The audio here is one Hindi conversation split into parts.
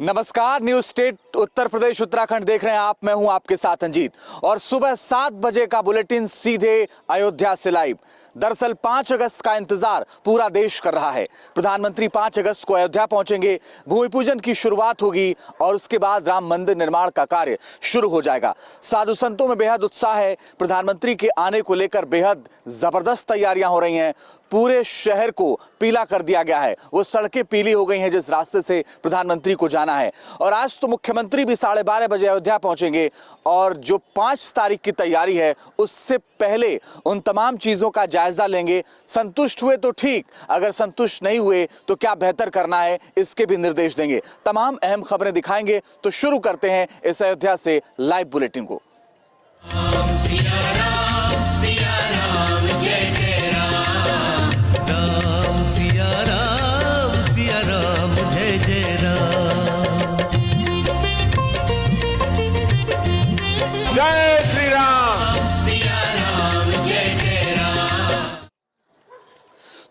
नमस्कार, न्यूज स्टेट उत्तर प्रदेश उत्तराखंड देख रहे हैं आप। मैं हूं आपके साथ अंजीत और सुबह 7 बजे का बुलेटिन सीधे अयोध्या से लाइव। दरअसल 5 अगस्त का इंतजार पूरा देश कर रहा है। प्रधानमंत्री 5 अगस्त को अयोध्या पहुंचेंगे, भूमि पूजन की शुरुआत होगी और उसके बाद राम मंदिर निर्माण का कार्य शुरू हो जाएगा। साधु संतों में बेहद उत्साह है। प्रधानमंत्री के आने को लेकर बेहद जबरदस्त तैयारियां हो रही हैं। पूरे शहर को पीला कर दिया गया है। वो सड़कें पीली हो गई हैं जिस रास्ते से प्रधानमंत्री को जाना है। और आज तो मुख्यमंत्री भी 12:30 बजे अयोध्या पहुंचेंगे और जो 5 तारीख की तैयारी है उससे पहले उन तमाम चीजों का जायजा लेंगे। संतुष्ट हुए तो ठीक, अगर संतुष्ट नहीं हुए तो क्या बेहतर करना है इसके भी निर्देश देंगे। तमाम अहम खबरें दिखाएंगे। तो शुरू करते हैं इस अयोध्या से लाइव बुलेटिन को। जय श्री राम।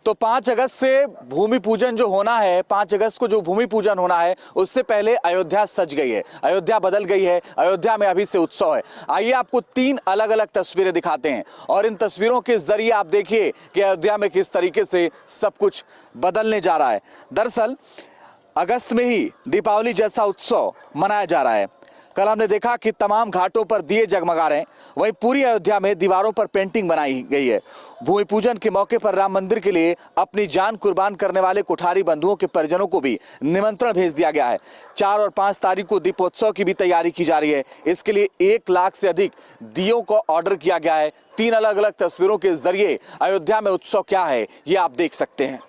तो 5 अगस्त से भूमि पूजन जो होना है, 5 अगस्त को जो भूमि पूजन होना है उससे पहले अयोध्या सज गई है, अयोध्या बदल गई है। अयोध्या में अभी से उत्सव है। आइए आपको 3 अलग अलग तस्वीरें दिखाते हैं और इन तस्वीरों के जरिए आप देखिए कि अयोध्या में किस तरीके से सब कुछ बदलने जा रहा है। दरअसल अगस्त में ही दीपावली जैसा उत्सव मनाया जा रहा है। कल हमने देखा कि तमाम घाटों पर दिए जगमगा रहे हैं। वहीं पूरी अयोध्या में दीवारों पर पेंटिंग बनाई गई है। भूमि पूजन के मौके पर राम मंदिर के लिए अपनी जान कुर्बान करने वाले कुठारी बंधुओं के परिजनों को भी निमंत्रण भेज दिया गया है। 4 और 5 तारीख को दीपोत्सव की भी तैयारी की जा रही है। इसके लिए 1 लाख से अधिक दियों को ऑर्डर किया गया है। 3 अलग अलग तस्वीरों के जरिए अयोध्या में उत्सव क्या है ये आप देख सकते हैं।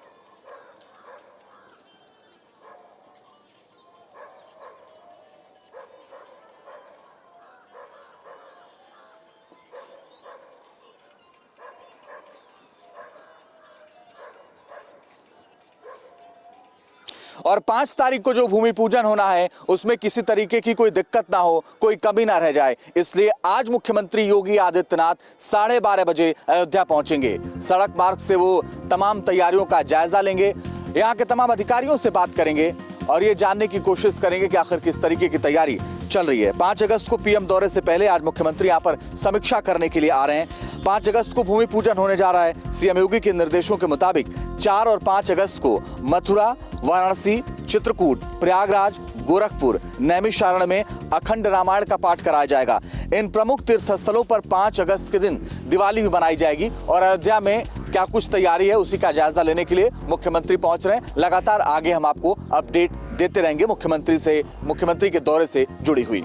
और 5 तारीख को जो भूमि पूजन होना है उसमें किसी तरीके की कोई दिक्कत ना हो, कोई कमी ना रह जाए, इसलिए आज मुख्यमंत्री योगी आदित्यनाथ 12:30 बजे अयोध्या पहुंचेंगे। सड़क मार्ग से वो तमाम तैयारियों का जायजा लेंगे, यहाँ के तमाम अधिकारियों से बात करेंगे और ये जानने की कोशिश करेंगे कि आखिर किस तरीके की तैयारी चल रही है। 5 अगस्त को पीएम दौरे से पहले आज मुख्यमंत्री यहाँ पर समीक्षा करने के लिए आ रहे हैं। 5 अगस्त को भूमि पूजन होने जा रहा है। सीएम योगी के निर्देशों के मुताबिक 4 और 5 अगस्त को मथुरा, वाराणसी, चित्रकूट, प्रयागराज, गोरखपुर, नैमिषारण्य में अखंड रामायण का पाठ कराया जाएगा। इन प्रमुख तीर्थ स्थलों पर 5 अगस्त के दिन दिवाली भी मनाई जाएगी और अयोध्या में क्या कुछ तैयारी है उसी का जायजा लेने के लिए मुख्यमंत्री पहुंच रहे हैं। लगातार आगे हम आपको अपडेट देते रहेंगे मुख्यमंत्री के दौरे से जुड़ी हुई।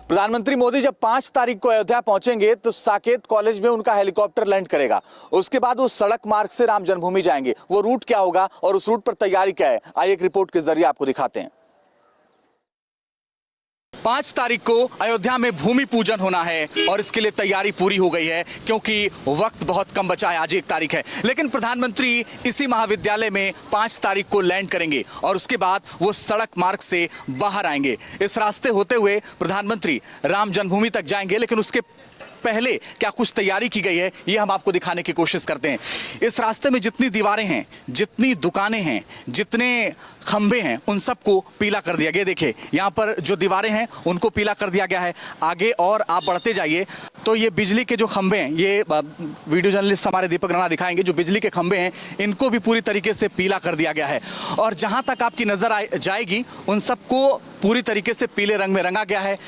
प्रधानमंत्री मोदी जब 5 तारीख को अयोध्या पहुंचेंगे तो साकेत कॉलेज में उनका हेलीकॉप्टर लैंड करेगा। उसके बाद वो सड़क मार्ग से राम जन्मभूमि जाएंगे। वो रूट क्या होगा और उस रूट पर तैयारी क्या है, आइए एक रिपोर्ट के जरिए आपको दिखाते हैं। 5 तारीख को अयोध्या में भूमि पूजन होना है और इसके लिए तैयारी पूरी हो गई है क्योंकि वक्त बहुत कम बचा है। आज 1 तारीख है, लेकिन प्रधानमंत्री इसी महाविद्यालय में 5 तारीख को लैंड करेंगे और उसके बाद वो सड़क मार्ग से बाहर आएंगे। इस रास्ते होते हुए प्रधानमंत्री राम जन्मभूमि तक जाएंगे, लेकिन उसके पहले क्या कुछ तैयारी की गई है ये हम आपको दिखाने की कोशिश करते हैं। इस रास्ते में जितनी दीवारें हैं, जितनी दुकानें हैं, जितने खंबे हैं, उन सबको पीला कर दिया गया। देखिए यहाँ पर जो दीवारें हैं उनको पीला कर दिया गया है। आगे और आप बढ़ते जाइए तो ये बिजली के जो खंबे हैं, ये वीडियो जर्नलिस्ट हमारे दीपक राणा दिखाएंगे, जो बिजली के खंबे हैं इनको भी पूरी तरीके से पीला कर दिया गया है। और जहाँ तक आपकी नजर जाएगी उन सबको पूरी तरीके से पीले रंग में रंगा गया है।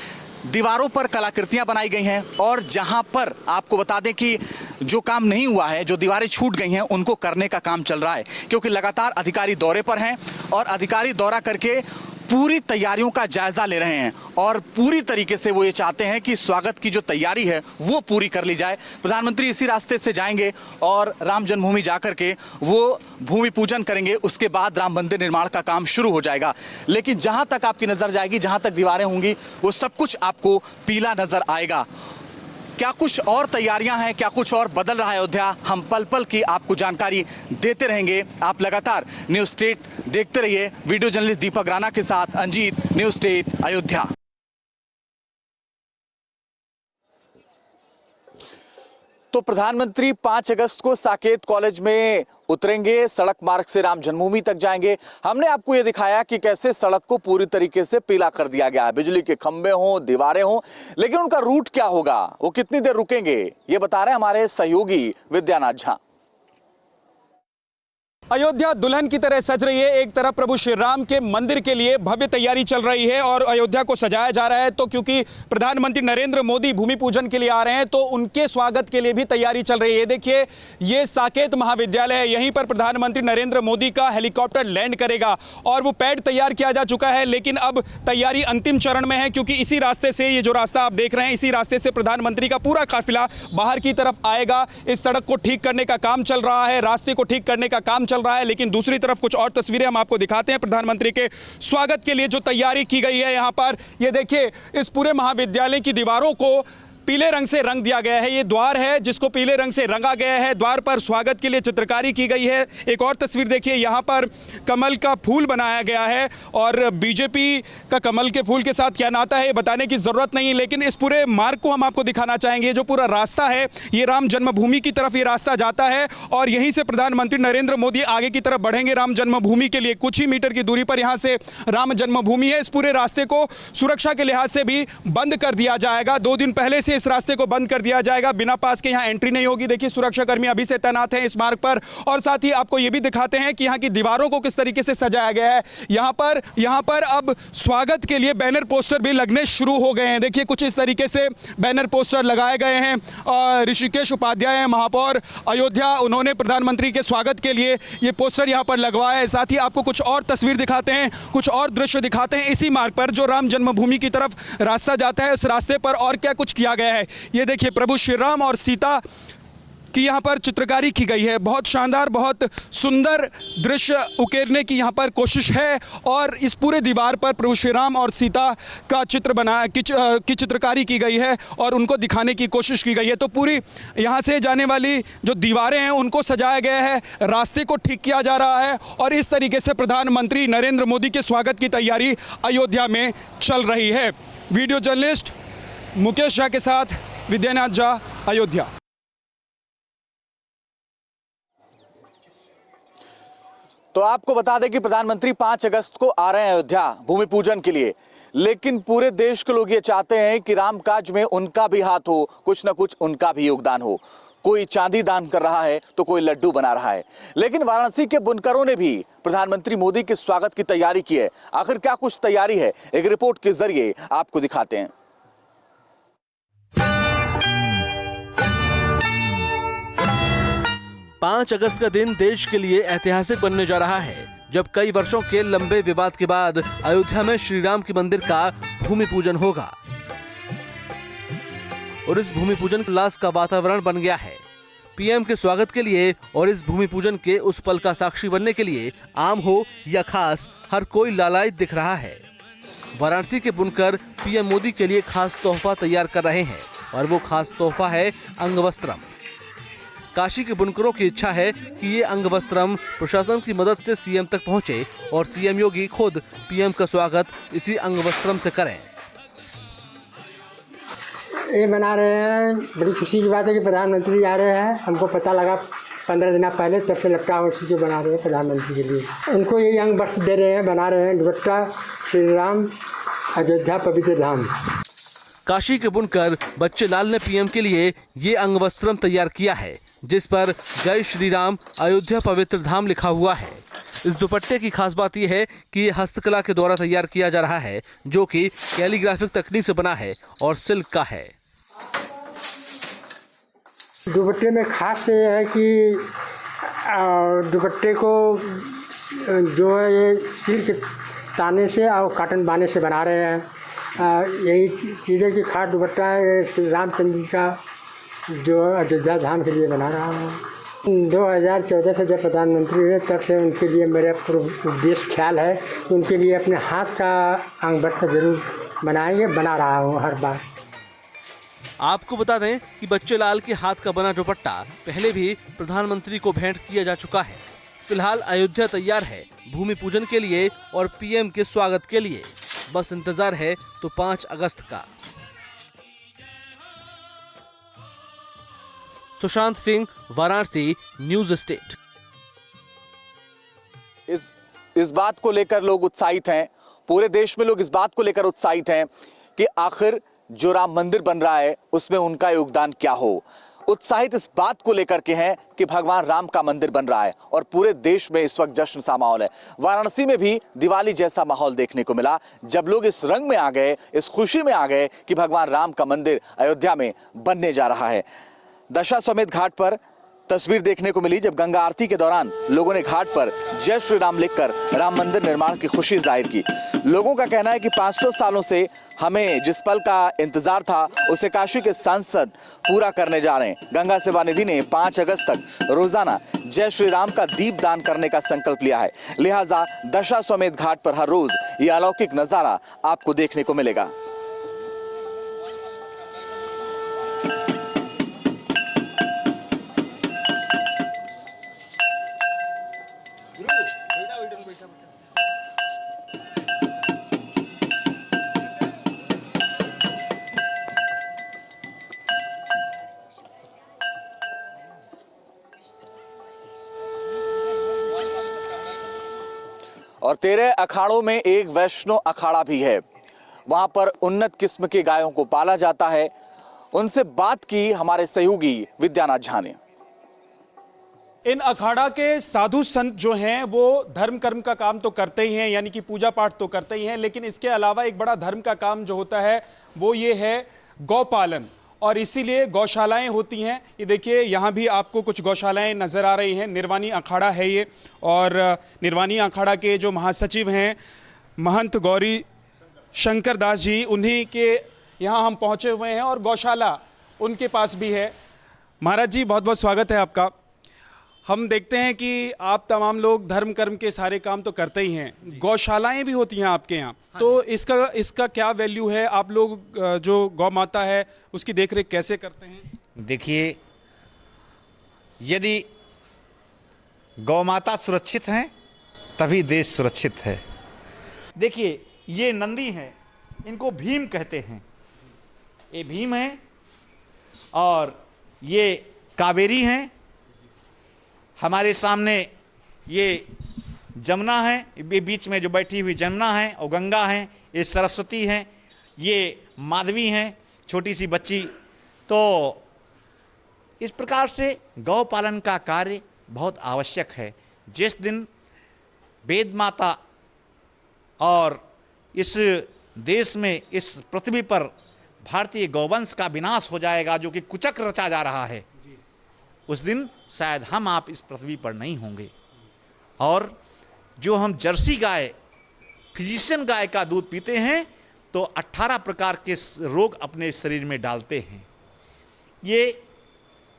दीवारों पर कलाकृतियां बनाई गई हैं और जहां पर आपको बता दें कि जो काम नहीं हुआ है, जो दीवारें छूट गई हैं, उनको करने का काम चल रहा है क्योंकि लगातार अधिकारी दौरे पर हैं और अधिकारी दौरा करके पूरी तैयारियों का जायजा ले रहे हैं और पूरी तरीके से वो ये चाहते हैं कि स्वागत की जो तैयारी है वो पूरी कर ली जाए। प्रधानमंत्री इसी रास्ते से जाएंगे और राम जन्मभूमि जाकर के वो भूमि पूजन करेंगे। उसके बाद राम मंदिर निर्माण का काम शुरू हो जाएगा। लेकिन जहां तक आपकी नजर जाएगी, जहां तक दीवारें होंगी, वो सब कुछ आपको पीला नजर आएगा। क्या कुछ और तैयारियां हैं, क्या कुछ और बदल रहा है अयोध्या, हम पल पल की आपको जानकारी देते रहेंगे। आप लगातार न्यूज स्टेट देखते रहिए। वीडियो जर्नलिस्ट दीपक राणा के साथ अंजीत, न्यूज स्टेट अयोध्या। तो प्रधानमंत्री 5 अगस्त को साकेत कॉलेज में उतरेंगे, सड़क मार्ग से राम जन्मभूमि तक जाएंगे। हमने आपको ये दिखाया कि कैसे सड़क को पूरी तरीके से पीला कर दिया गया है, बिजली के खंभे हों, दीवारें हों, लेकिन उनका रूट क्या होगा, वो कितनी देर रुकेंगे, ये बता रहे हैं हमारे सहयोगी विद्यानाथ झा। अयोध्या दुल्हन की तरह सज रही है। एक तरफ प्रभु श्री राम के मंदिर के लिए भव्य तैयारी चल रही है और अयोध्या को सजाया जा रहा है, तो क्योंकि प्रधानमंत्री नरेंद्र मोदी भूमि पूजन के लिए आ रहे हैं तो उनके स्वागत के लिए भी तैयारी चल रही है। देखिए, ये साकेत महाविद्यालय है, यहीं पर प्रधानमंत्री नरेंद्र मोदी का हेलीकॉप्टर लैंड करेगा और वो पैड तैयार किया जा चुका है, लेकिन अब तैयारी अंतिम चरण में है, क्योंकि इसी रास्ते से, ये जो रास्ता आप देख रहे हैं, इसी रास्ते से प्रधानमंत्री का पूरा काफिला बाहर की तरफ आएगा। इस सड़क को ठीक करने का काम चल रहा है, रास्ते को ठीक करने का काम रहा है, लेकिन दूसरी तरफ कुछ और तस्वीरें हम आपको दिखाते हैं। प्रधानमंत्री के स्वागत के लिए जो तैयारी की गई है यहां पर, ये देखिए, इस पूरे महाविद्यालय की दीवारों को पीले रंग से रंग दिया गया है। ये द्वार है जिसको पीले रंग से रंगा गया है, द्वार पर स्वागत के लिए चित्रकारी की गई है। एक और तस्वीर देखिए, यहाँ पर कमल का फूल बनाया गया है और बीजेपी का कमल के फूल के साथ क्या नाता है ये बताने की ज़रूरत नहीं, लेकिन इस पूरे मार्ग को हम आपको दिखाना चाहेंगे। जो पूरा रास्ता है ये राम जन्मभूमि की तरफ ये रास्ता जाता है और यहीं से प्रधानमंत्री नरेंद्र मोदी आगे की तरफ बढ़ेंगे राम जन्मभूमि के लिए। कुछ ही मीटर की दूरी पर यहाँ से राम जन्मभूमि है। इस पूरे रास्ते को सुरक्षा के लिहाज से भी बंद कर दिया जाएगा। 2 दिन पहले से इस रास्ते को बंद कर दिया जाएगा, बिना पास के यहाँ एंट्री नहीं होगी। देखिए, सुरक्षाकर्मी अभी से तैनात हैं इस मार्ग पर और साथ ही आपको ये भी दिखाते हैं कि यहाँ की दीवारों को किस तरीके से सजाया गया है। यहाँ पर अब स्वागत के लिए बैनर पोस्टर भी लगने शुरू हो गए हैं। देखिए, कुछ इस तरीके से बैनर पोस्टर लगाए गए हैं। ऋषिकेश उपाध्याय महापौर अयोध्या, उन्होंने प्रधानमंत्री के स्वागत के लिए ये पोस्टर यहाँ पर लगवाया है। साथ ही आपको कुछ और तस्वीर दिखाते हैं, कुछ और दृश्य दिखाते हैं इसी मार्ग पर जो राम जन्मभूमि की तरफ रास्ता जाता है। उस रास्ते पर और क्या कुछ किया गया है, ये देखिए, प्रभु श्री राम और सीता की यहाँ पर चित्रकारी की गई है। बहुत शानदार, बहुत सुंदर दृश्य उकेरने की यहाँ पर कोशिश है और इस पूरे दीवार पर प्रभु श्री राम और सीता का चित्र की चित्रकारी की गई है और उनको दिखाने की कोशिश की गई है। तो पूरी यहाँ से जाने वाली जो दीवारें हैं उनको सजाया गया है, रास्ते को ठीक किया जा रहा है और इस तरीके से प्रधानमंत्री नरेंद्र मोदी के स्वागत की तैयारी अयोध्या में चल रही है। वीडियो जर्नलिस्ट मुकेश झा के साथ विद्यानाथ झा, अयोध्या। तो आपको बता दें कि प्रधानमंत्री 5 अगस्त को आ रहे हैं अयोध्या भूमि पूजन के लिए, लेकिन पूरे देश के लोग ये चाहते हैं कि रामकाज में उनका भी हाथ हो, कुछ ना कुछ उनका भी योगदान हो। कोई चांदी दान कर रहा है तो कोई लड्डू बना रहा है, लेकिन वाराणसी के बुनकरों ने भी प्रधानमंत्री मोदी के स्वागत की तैयारी की है। आखिर क्या कुछ तैयारी है, एक रिपोर्ट के जरिए आपको दिखाते हैं। 5 अगस्त का दिन देश के लिए ऐतिहासिक बनने जा रहा है, जब कई वर्षों के लंबे विवाद के बाद अयोध्या में श्री राम के मंदिर का भूमि पूजन होगा और इस भूमि पूजन उल्लास का वातावरण बन गया है। पीएम के स्वागत के लिए और इस भूमि पूजन के उस पल का साक्षी बनने के लिए आम हो या खास, हर कोई लालायित दिख रहा है। वाराणसी के बुनकर पीएम मोदी के लिए खास तोहफा तैयार कर रहे हैं और वो खास तोहफा है अंगवस्त्रम। काशी के बुनकरों की इच्छा है कि ये अंगवस्त्रम प्रशासन की मदद से सीएम तक पहुंचे और सीएम योगी खुद पीएम का स्वागत इसी अंगवस्त्रम से करें। ये बना रहे हैं, बड़ी खुशी की बात है कि प्रधानमंत्री आ रहे हैं। हमको पता लगा 15 दिन पहले, तब से लटका उसी को बना रहे हैं प्रधानमंत्री के लिए। उनको यही अंग वस्त्र दे रहे हैं, बना रहे हैं दुपट्टा, श्री राम अयोध्या पवित्र धाम। काशी के बुनकर बच्चे लाल ने पीएम के लिए ये अंगवस्त्रम तैयार किया है, जिस पर जय श्री राम अयोध्या पवित्र धाम लिखा हुआ है। इस दुपट्टे की खास बात यह है कि ये हस्तकला के द्वारा तैयार किया जा रहा है, जो कि कैलीग्राफिक तकनीक से बना है और सिल्क का है। दुपट्टे में खास ये है कि दुपट्टे को जो है ये सिल्क ताने से और कॉटन बाने से बना रहे हैं। यही चीज़ें की खास दुपट्टा है श्री रामचंद्र जी का, जो अयोध्या धाम के लिए बना रहा हूँ। 2014 से जब प्रधानमंत्री हुए तब से उनके लिए मेरा उद्देश्य ख्याल है कि उनके लिए अपने हाथ का अंग वस्त्र जरूर बनाएंगे, बना रहा हूँ हर बार। आपको बता दें कि बच्चे लाल के हाथ का बना दुपट्टा पहले भी प्रधानमंत्री को भेंट किया जा चुका है। फिलहाल अयोध्या तैयार है भूमि पूजन के लिए और पीएम के स्वागत के लिए। बस इंतजार है तो 5 अगस्त का। Sushant Singh, Varanasi, news state. इस बात को लेकर लोग उत्साहित हैं, पूरे देश में लोग इस बात को लेकर उत्साहित हैं कि आखिर जो राम मंदिर बन रहा है उसमें उनका योगदान क्या हो। उत्साहित इस बात को लेकर के हैं कि भगवान राम का मंदिर बन रहा है और पूरे देश में इस वक्त जश्न सा माहौल है। वाराणसी में भी दिवाली जैसा माहौल देखने को मिला जब लोग इस रंग में आ गए, इस खुशी में आ गए कि भगवान राम का मंदिर अयोध्या में बनने जा रहा है। दशाश्वमेध घाट पर तस्वीर देखने को मिली जब गंगा आरती के दौरान लोगों ने घाट पर जय श्री राम लिखकर राम मंदिर निर्माण की खुशी जाहिर की। लोगों का कहना है कि 500 सालों से हमें जिस पल का इंतजार था उसे काशी के सांसद पूरा करने जा रहे हैं। गंगा सेवा निधि ने 5 अगस्त तक रोजाना जय श्री राम का दीप दान करने का संकल्प लिया है, लिहाजा दशाश्वमेध घाट पर हर रोज यह अलौकिक नजारा आपको देखने को मिलेगा। और 13 अखाड़ों में एक वैष्णो अखाड़ा भी है, वहां पर उन्नत किस्म के गायों को पाला जाता है। उनसे बात की हमारे सहयोगी विद्यानाथ झा ने। इन अखाड़ा के साधु संत जो हैं वो धर्म कर्म का काम तो करते ही हैं, यानी कि पूजा पाठ तो करते ही हैं, लेकिन इसके अलावा एक बड़ा धर्म का काम जो होता है वो ये है गौपालन, और इसीलिए गौशालाएं होती हैं। ये देखिए यहाँ भी आपको कुछ गौशालाएं नज़र आ रही हैं। निर्वाणी अखाड़ा है ये, और निर्वाणी अखाड़ा के जो महासचिव हैं महंत गौरी शंकर दास जी, उन्हीं के यहाँ हम पहुँचे हुए हैं और गौशाला उनके पास भी है। महाराज जी, बहुत बहुत स्वागत है आपका। हम देखते हैं कि आप तमाम लोग धर्म कर्म के सारे काम तो करते ही हैं, गौशालाएं भी होती हैं आपके यहाँ, तो इसका क्या वैल्यू है? आप लोग जो गौ माता है उसकी देखरेख कैसे करते हैं? देखिए, यदि गौ माता सुरक्षित हैं तभी देश सुरक्षित है। देखिए, ये नंदी हैं, इनको भीम कहते हैं। ये भीम हैं और ये कावेरी हैं। हमारे सामने ये जमुना है, ये बीच में जो बैठी हुई जमुना है, और गंगा है, ये सरस्वती हैं, ये माधवी हैं, छोटी सी बच्ची। तो इस प्रकार से गौ पालन का कार्य बहुत आवश्यक है। जिस दिन वेद माता और इस देश में, इस पृथ्वी पर भारतीय गौवंश का विनाश हो जाएगा, जो कि कुचक्र रचा जा रहा है, उस दिन शायद हम आप इस पृथ्वी पर नहीं होंगे। और जो हम जर्सी गाय, फिजिशियन गाय का दूध पीते हैं तो 18 प्रकार के रोग अपने शरीर में डालते हैं। ये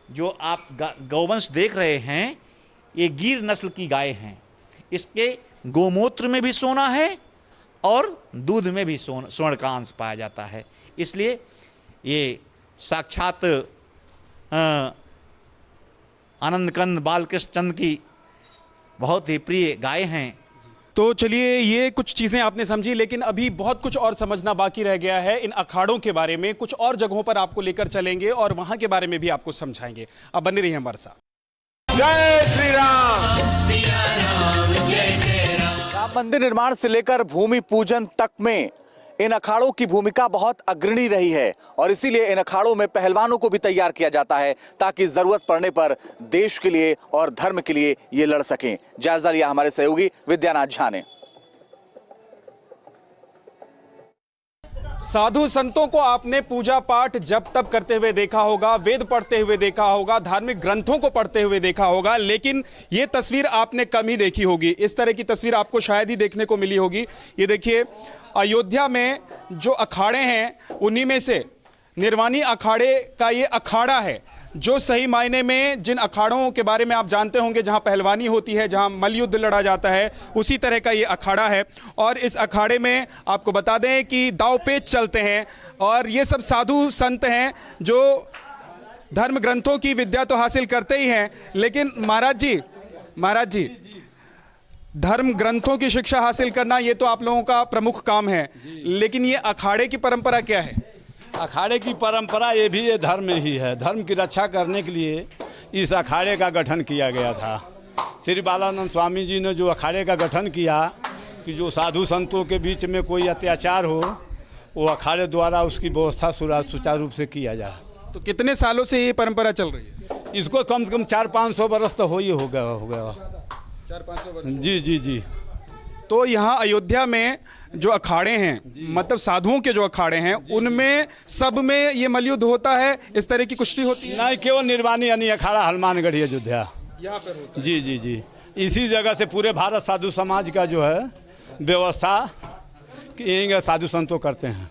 जो आप गौवंश देख रहे हैं, ये गिर नस्ल की गाय हैं। इसके गोमूत्र में भी सोना है और दूध में भी स्वर्ण का अंश पाया जाता है। इसलिए ये साक्षात आनंद कंद बालकृष्ण चंद की बहुत ही प्रिय गाय हैं। तो चलिए, ये कुछ चीज़ें आपने समझी, लेकिन अभी बहुत कुछ और समझना बाकी रह गया है। इन अखाड़ों के बारे में कुछ और जगहों पर आपको लेकर चलेंगे और वहां के बारे में भी आपको समझाएंगे। अब बने रहिए हमारे साथ। जय श्री राम। राम मंदिर निर्माण से लेकर भूमि पूजन तक में इन अखाड़ों की भूमिका बहुत अग्रणी रही है, और इसीलिए इन अखाड़ों में पहलवानों को भी तैयार किया जाता है ताकि जरूरत पड़ने पर देश के लिए और धर्म के लिए ये लड़ सकें। जायजा लिया हमारे सहयोगी विद्यानाथ झा ने। साधु संतों को आपने पूजा पाठ जब तब करते हुए देखा होगा, वेद पढ़ते हुए देखा होगा, धार्मिक ग्रंथों को पढ़ते हुए देखा होगा, लेकिन ये तस्वीर आपने कम ही देखी होगी। इस तरह की तस्वीर आपको शायद ही देखने को मिली होगी। ये देखिए, अयोध्या में जो अखाड़े हैं उन्हीं में से निर्वाणी अखाड़े का ये अखाड़ा है, जो सही मायने में जिन अखाड़ों के बारे में आप जानते होंगे, जहां पहलवानी होती है, जहां मल्लयुद्ध लड़ा जाता है, उसी तरह का ये अखाड़ा है। और इस अखाड़े में आपको बता दें कि दाव पेच चलते हैं, और ये सब साधु संत हैं जो धर्म ग्रंथों की विद्या तो हासिल करते ही हैं, लेकिन महाराज जी धर्म ग्रंथों की शिक्षा हासिल करना ये तो आप लोगों का प्रमुख काम है, लेकिन ये अखाड़े की परंपरा क्या है? अखाड़े की परंपरा ये धर्म ही है। धर्म की रक्षा करने के लिए इस अखाड़े का गठन किया गया था। श्री बालानंद स्वामी जी ने जो अखाड़े का गठन किया कि जो साधु संतों के बीच में कोई अत्याचार हो, वो अखाड़े द्वारा उसकी व्यवस्था सुचारू रूप से किया जाए। तो कितने सालों से ये परंपरा चल रही है? इसको कम से कम 400-500 बरस तो हो गया 400-500 वर्ष। जी। तो यहाँ अयोध्या में जो अखाड़े हैं, मतलब साधुओं के जो अखाड़े हैं, उनमें सब में ये मलयुद्ध होता है, इस तरह की कुश्ती होती है? नहीं, केवल निर्वाणी यानी अखाड़ा हनुमानगढ़ी अयोध्या यहाँ पर होता है। जी। इसी जगह से पूरे भारत साधु समाज का जो है व्यवस्था कि साधु संतों करते हैं।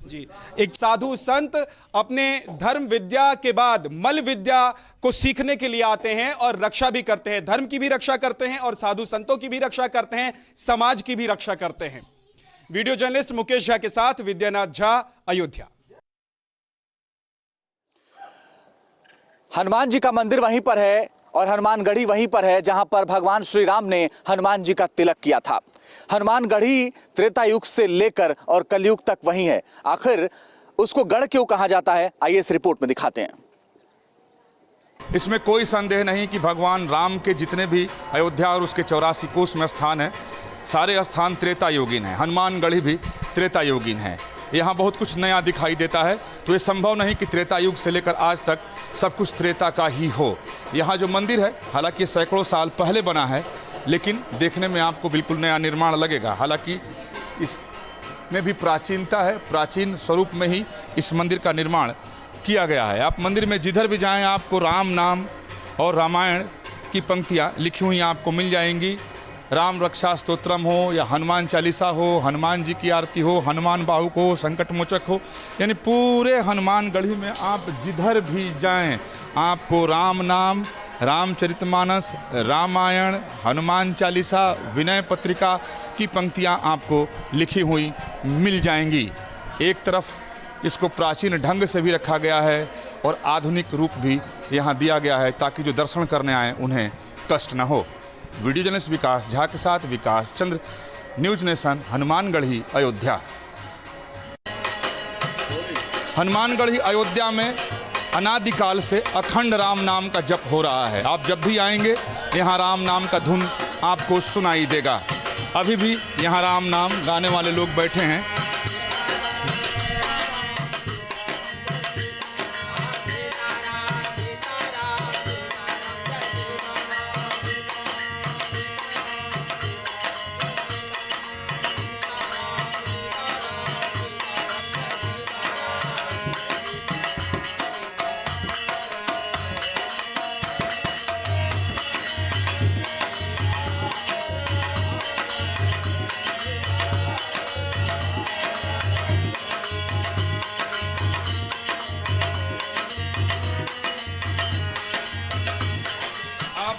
जी, एक साधु संत अपने धर्म विद्या के बाद मल विद्या को सीखने के लिए आते हैं और रक्षा भी करते हैं। धर्म की भी रक्षा करते हैं और साधु संतों की भी रक्षा करते हैं, समाज की भी रक्षा करते हैं। वीडियो जर्नलिस्ट मुकेश झा के साथ विद्यानाथ झा, अयोध्या। हनुमान जी का मंदिर वहीं पर है और हनुमानगढ़ी वहीं पर है जहां पर भगवान श्री राम ने हनुमान जी का तिलक किया था। हनुमानगढ़ी त्रेता युग से लेकर और कलयुग तक वहीं है। आखिर उसको गढ़ क्यों कहा जाता है, आइए इस रिपोर्ट में दिखाते हैं। इसमें कोई संदेह नहीं कि भगवान राम के जितने भी अयोध्या और उसके 84 कोस में स्थान है, सारे स्थान त्रेता योगिन हैं। हनुमानगढ़ी भी त्रेता योगिन है। यहाँ बहुत कुछ नया दिखाई देता है, तो ये संभव नहीं कि त्रेता युग से लेकर आज तक सब कुछ त्रेता का ही हो। यहाँ जो मंदिर है, हालांकि सैकड़ों साल पहले बना है, लेकिन देखने में आपको बिल्कुल नया निर्माण लगेगा। हालांकि इसमें भी प्राचीनता है, प्राचीन स्वरूप में ही इस मंदिर का निर्माण किया गया है। आप मंदिर में जिधर भी जाएं, आपको राम नाम और रामायण की पंक्तियाँ लिखी हुई आपको मिल जाएंगी। राम रक्षा स्तोत्रम हो या हनुमान चालीसा हो, हनुमान जी की आरती हो, हनुमान बाहुक हो, संकट मोचक हो, यानी पूरे हनुमानगढ़ी में आप जिधर भी जाएं, आपको राम नाम, रामचरितमानस, रामायण, हनुमान चालीसा, विनय पत्रिका की पंक्तियां आपको लिखी हुई मिल जाएंगी। एक तरफ इसको प्राचीन ढंग से भी रखा गया है और आधुनिक रूप भी यहाँ दिया गया है ताकि जो दर्शन करने आए उन्हें कष्ट न हो। वीडियो जर्नलिस्ट विकास झा के साथ विकास चंद्र, न्यूज नेशन, हनुमानगढ़ी, अयोध्या। हनुमानगढ़ी अयोध्या में अनादिकाल से अखंड राम नाम का जप हो रहा है। आप जब भी आएंगे यहाँ राम नाम का धुन आपको सुनाई देगा। अभी भी यहाँ राम नाम गाने वाले लोग बैठे हैं।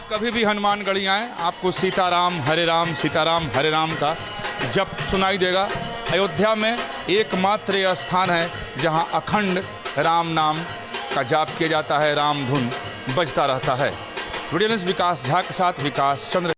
कभी भी हनुमानगढ़ी आएँ, आपको सीताराम हरे राम का जप सुनाई देगा। अयोध्या में एकमात्र यह स्थान है जहां अखंड राम नाम का जाप किया जाता है, राम धुन बजता रहता है। वीडियो जर्नलिस्ट विकास झा के साथ विकास चंद्र।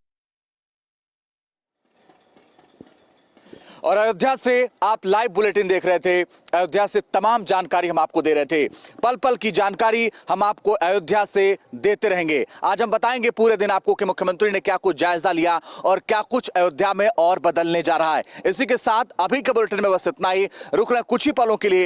और अयोध्या से आप लाइव बुलेटिन देख रहे थे। अयोध्या से तमाम जानकारी हम आपको दे रहे थे। पल पल की जानकारी हम आपको अयोध्या से देते रहेंगे। आज हम बताएंगे पूरे दिन आपको कि मुख्यमंत्री ने क्या कुछ जायजा लिया और क्या कुछ अयोध्या में और बदलने जा रहा है। इसी के साथ अभी के बुलेटिन में बस इतना ही। रुक रहे कुछ ही पलों के लिए।